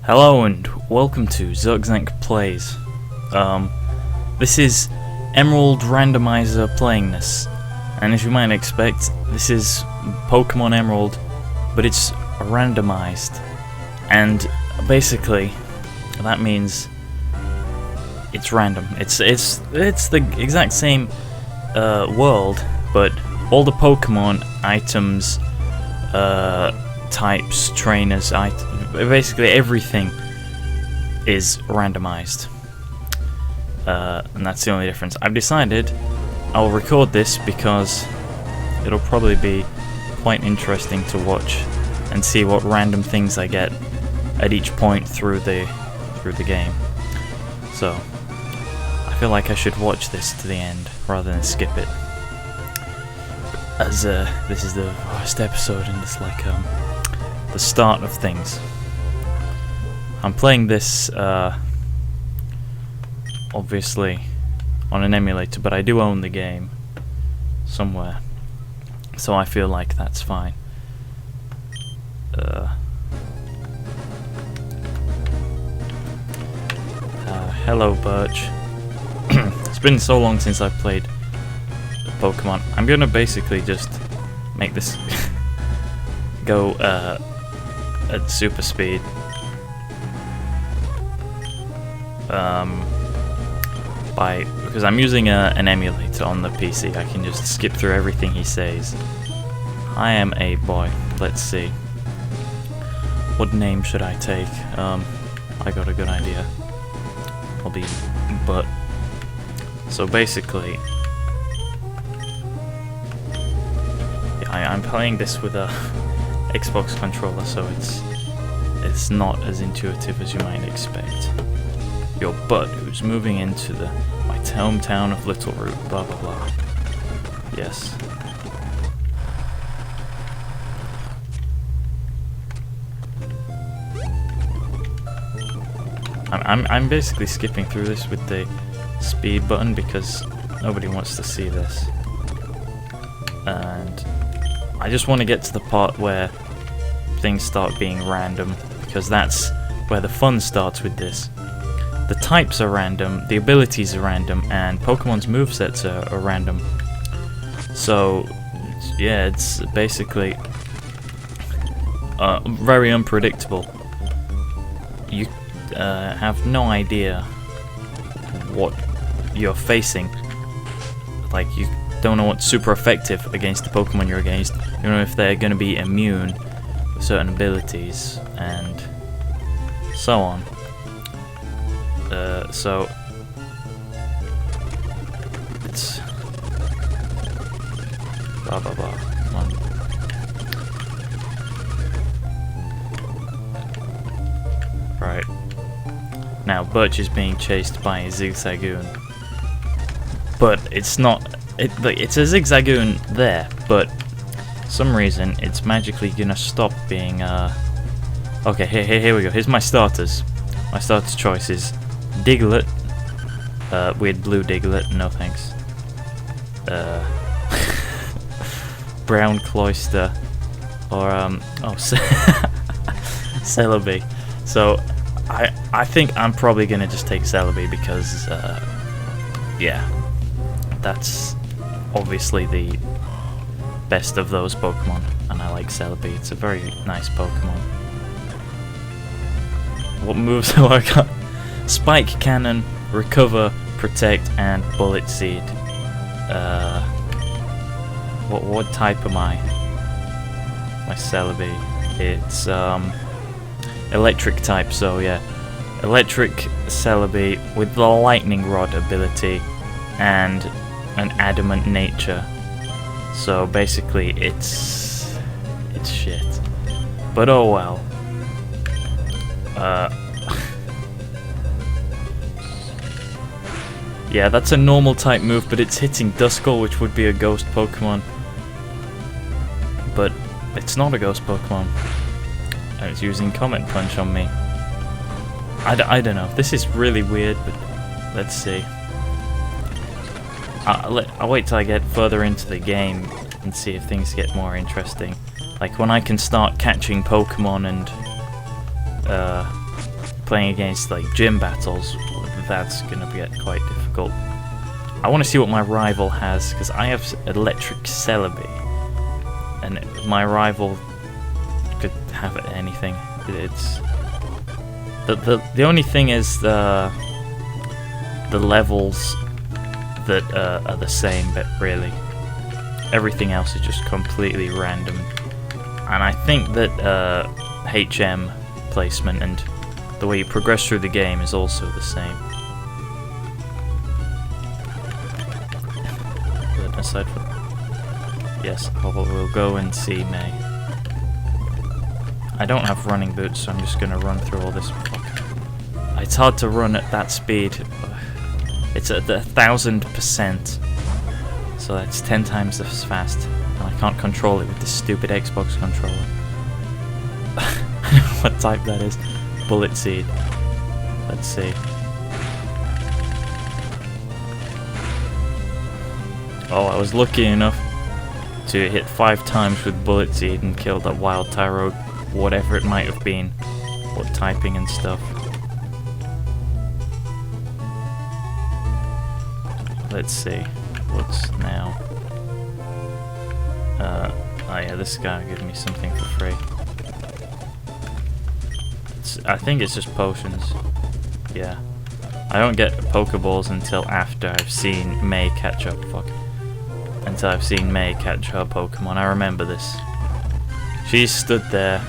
Hello and welcome to Zirkzank Plays. This is Emerald Randomizer Playingness, and as you might expect, this is Pokemon Emerald, but it's randomized, and basically that means it's random. It's the exact same world, but all the Pokemon items, types, trainers, basically everything is randomized, and that's the only difference. I've decided I'll record this because it'll probably be quite interesting to watch and see what random things I get at each point through the game. So I feel like I should watch this to the end rather than skip it, as this is the first episode and it's like the start of things. I'm playing this obviously on an emulator, but I do own the game somewhere, so I feel like that's fine. Hello, Birch. It's been so long since I've played Pokemon. I'm gonna basically just make this go at super speed. Because I'm using an emulator on the PC, I can just skip through everything he says. I am a boy. Let's see. What name should I take? I got a good idea. I'll be But. So basically, yeah, I'm playing this with a Xbox controller, so it's not as intuitive as you might expect. Your bud who's moving into my hometown of Little Root, blah blah blah. Yes. I'm basically skipping through this with the speed button because nobody wants to see this, and I just want to get to the part where things start being random, because that's where the fun starts with this. The types are random, the abilities are random, and Pokemon's movesets are random. So, yeah, it's basically very unpredictable. You have no idea what you're facing. Like, you don't know what's super effective against the Pokemon you're against. You don't know if they're going to be immune to certain abilities, and so on. So it's blah blah blah. Come on. Right. Now Birch is being chased by a Zigzagoon, but it's not. It's a Zigzagoon there, but for some reason it's magically gonna stop being. Okay, here we go. Here's my starters. My starter choices: Diglett, weird blue Diglett, no thanks. Brown Cloyster, or Celebi. So I think I'm probably gonna just take Celebi because yeah, that's obviously the best of those Pokemon, and I like Celebi. It's a very nice Pokemon. What moves do I got? Spike Cannon, Recover, Protect, and Bullet Seed. What type am I? My Celebi. It's electric type, so yeah. Electric Celebi with the Lightning Rod ability and an adamant nature. So basically it's shit. But oh well. Yeah, that's a normal type move, but it's hitting Duskull, which would be a ghost Pokemon. But it's not a ghost Pokemon. And it's using Comet Punch on me. I don't know. This is really weird, but let's see. I'll wait till I get further into the game and see if things get more interesting. Like when I can start catching Pokemon and playing against like gym battles, that's gonna get quite difficult. I want to see what my rival has, because I have electric Celebi, and my rival could have anything. It's the only thing is the levels that are the same, but really everything else is just completely random. And I think that HM placement and the way you progress through the game is also the same. But aside from yes, we'll go and see May. I don't have running boots, so I'm just gonna run through all this. It's hard to run at that speed. It's at 1000%, so that's 10 times as fast, and I can't control it with this stupid Xbox controller. I don't know what type that is. Bullet Seed. Let's see. Oh, I was lucky enough to hit 5 times with Bullet Seed and kill that wild Tyro, whatever it might have been, or typing and stuff. Let's see, what's now? Oh yeah, this guy will give me something for free. I think it's just potions. Yeah. I don't get Pokeballs until after I've seen May catch up. Fuck. Until I've seen May catch her Pokemon. I remember this. She's stood there.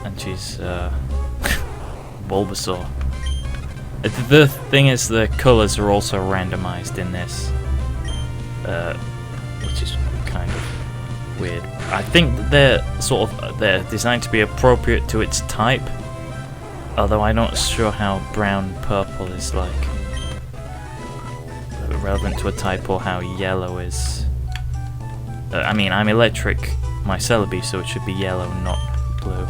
And she's, Bulbasaur. The thing is, the colours are also randomized in this, which is kind of weird. I think that they're designed to be appropriate to its type, although I'm not sure how brown purple is like relevant to a type, or how yellow is. I mean, I'm electric, my Celebi, so it should be yellow, not blue.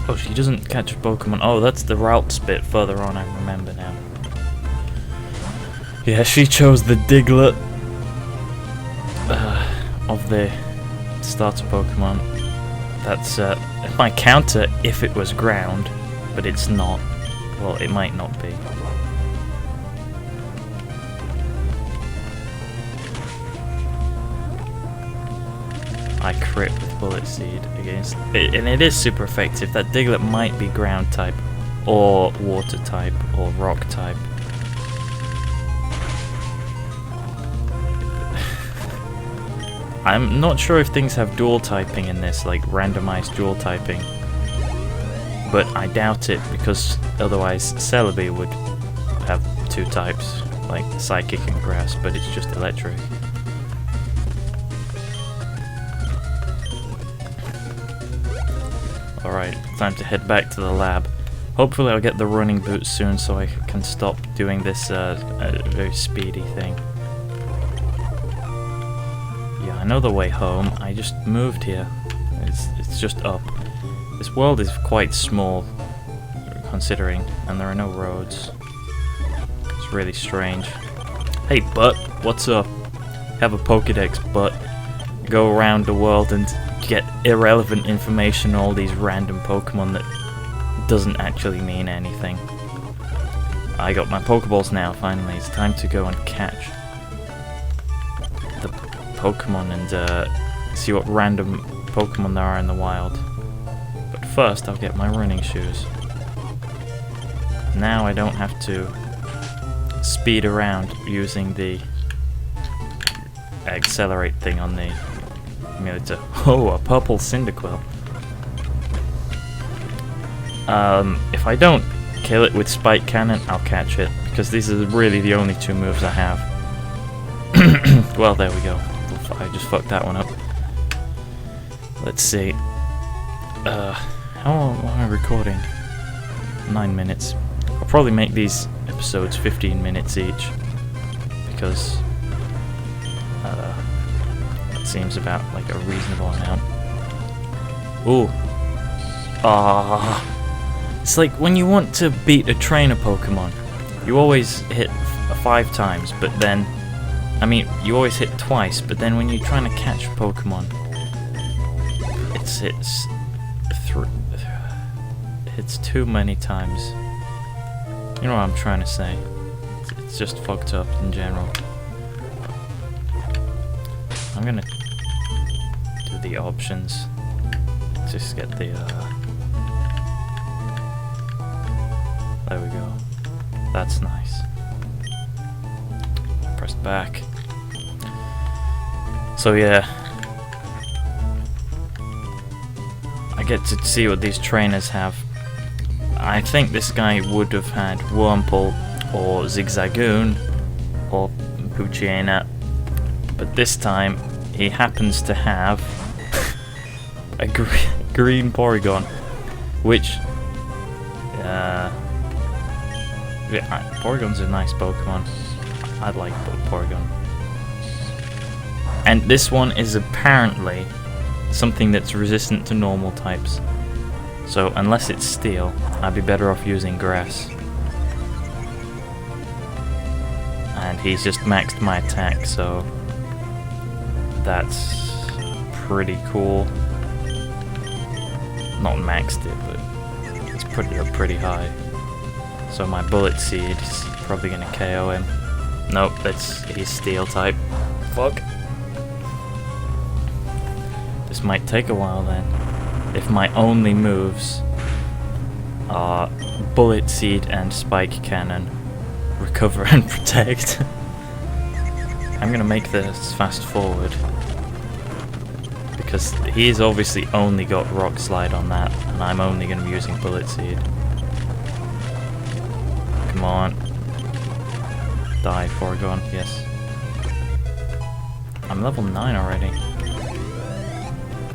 Oh, she doesn't catch a Pokemon. Oh, that's the routes bit further on, I remember now. Yeah, she chose the Diglett of the starter Pokemon. That's my counter if it was ground, but it's not. Well, it might not be. I crit with Bullet Seed against it, and it is super effective. That Diglett might be ground type, or water type, or rock type. I'm not sure if things have dual typing in this, like randomized dual typing, but I doubt it, because otherwise Celebi would have 2 types, like Psychic and Grass, but it's just electric. Alright, time to head back to the lab. Hopefully I'll get the running boots soon so I can stop doing this very speedy thing. Yeah, I know the way home. I just moved here. It's just up. This world is quite small, considering, and there are no roads. It's really strange. Hey, Butt, what's up? Have a Pokedex, Butt. Go around the world and get irrelevant information on all these random Pokemon that doesn't actually mean anything. I got my Pokeballs now, finally. It's time to go and catch the Pokemon and see what random Pokemon there are in the wild. But first, I'll get my running shoes. Now I don't have to speed around using the accelerate thing on the emulator. Oh, a purple Cyndaquil. If I don't kill it with Spike Cannon, I'll catch it, because these are really the only 2 moves I have. Well, there we go. I just fucked that one up. Let's see. How long am I recording? 9 minutes. I'll probably make these episodes 15 minutes each, because that seems about like a reasonable amount. Ooh. It's like when you want to beat a trainer Pokemon, you always hit 5 times, but then, I mean, you always hit twice, but then when you're trying to catch Pokemon, hits too many times. You know what I'm trying to say. It's just fucked up in general. I'm gonna do the options. Just get the there we go. That's nice. Press back. So yeah, I get to see what these trainers have. I think this guy would have had Wurmple or Zigzagoon or Poochyena, but this time he happens to have a green Porygon, which Porygon's a nice Pokemon. I like Porygon. And this one is apparently something that's resistant to normal types. So unless it's Steel, I'd be better off using Grass. And he's just maxed my attack, so that's pretty cool. Not maxed it, but it's pretty up pretty high. So my Bullet Seed is probably gonna KO him. Nope, he's Steel type. Fuck. This might take a while then. If my only moves are Bullet Seed and Spike Cannon, Recover and Protect. I'm gonna make this fast forward because he's obviously only got Rock Slide on that, and I'm only gonna be using Bullet Seed. Come on. Die, Porygon, yes. I'm level 9 already.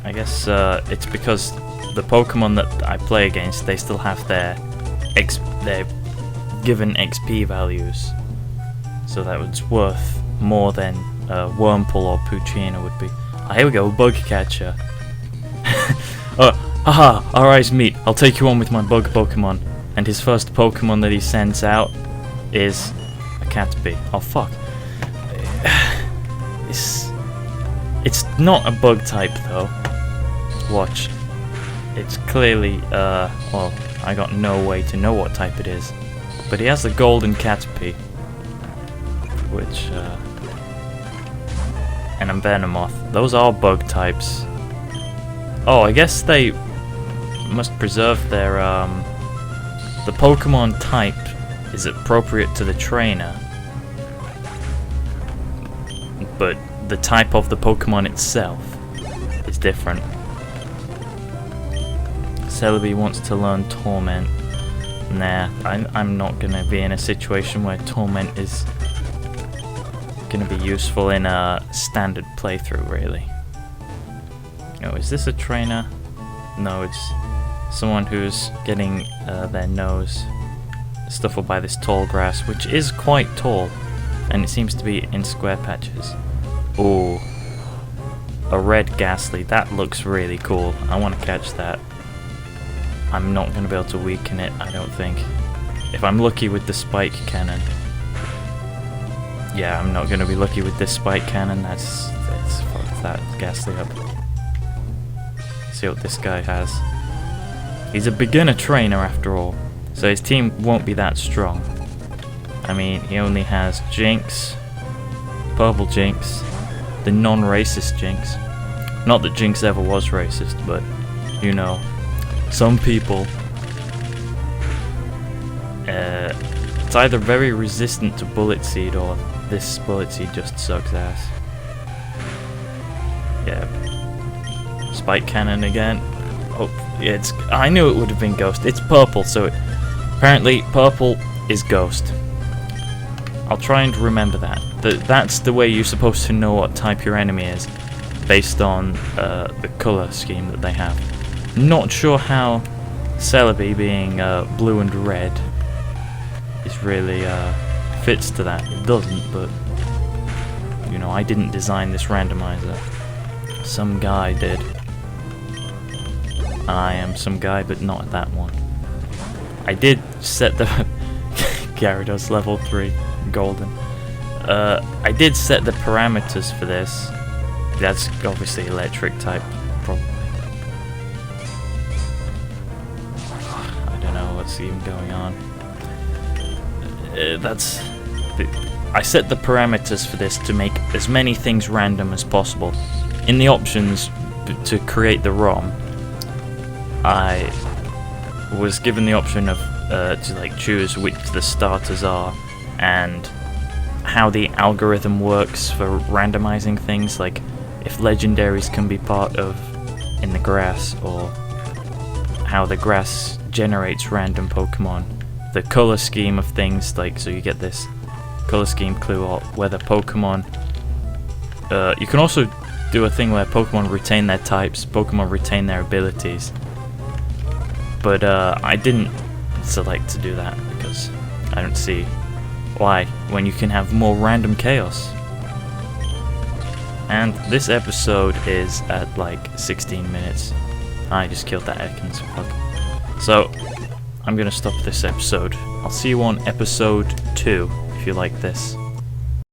I guess it's because the Pokemon that I play against, they still have their given XP values, so that was worth more than Wurmple or Poochyena would be. Ah, here we go, Bug Catcher. Haha, our eyes meet. I'll take you on with my Bug Pokemon. And his first Pokemon that he sends out is a Caterpie. Oh fuck. It's not a Bug type though. Watch. It's clearly, well, I got no way to know what type it is. But he has the Golden Caterpie. Which, and a Venomoth. Those are Bug types. Oh, I guess they must preserve their, the Pokemon type is appropriate to the trainer. But the type of the Pokemon itself is different. Celebi wants to learn Torment. Nah, I'm not gonna be in a situation where Torment is gonna be useful in a standard playthrough, really. Oh, is this a trainer? No, it's someone who's getting their nose stuffed by this tall grass, which is quite tall, and it seems to be in square patches. Ooh, a red Ghastly, that looks really cool. I want to catch that. I'm not going to be able to weaken it, I don't think. If I'm lucky with the Spike Cannon. Yeah, I'm not going to be lucky with this Spike Cannon. That's fuck that Ghastly up. See what this guy has. He's a beginner trainer after all, so his team won't be that strong. I mean, he only has Jinx, Purple Jinx, the non-racist Jinx. Not that Jinx ever was racist, but, you know, some people, it's either very resistant to Bullet Seed or this Bullet Seed just sucks ass. Yeah. Spike Cannon again. Oh, yeah, I knew it would have been Ghost. It's purple, so apparently purple is Ghost. I'll try and remember that. That's the way you're supposed to know what type your enemy is, based on the colour scheme that they have. Not sure how Celebi being blue and red is really fits to that. It doesn't, but you know, I didn't design this randomizer. Some guy did. I am some guy, but not that one. I did set the Gyarados level 3 golden. I did set the parameters for this. That's obviously electric type, probably. else even going on. I set the parameters for this to make as many things random as possible. In the options to create the ROM, I was given the option of to like choose which the starters are and how the algorithm works for randomizing things, like if legendaries can be part of in the grass, or how the grass generates random Pokemon, the color scheme of things, like so you get this color scheme clue, or whether Pokemon you can also do a thing where Pokemon retain their types, Pokemon retain their abilities, but I didn't select to do that because I don't see why when you can have more random chaos. And this episode is at like 16 minutes. I just killed that Ekans bug. So I'm gonna stop this episode. I'll see you on episode 2 if you like this.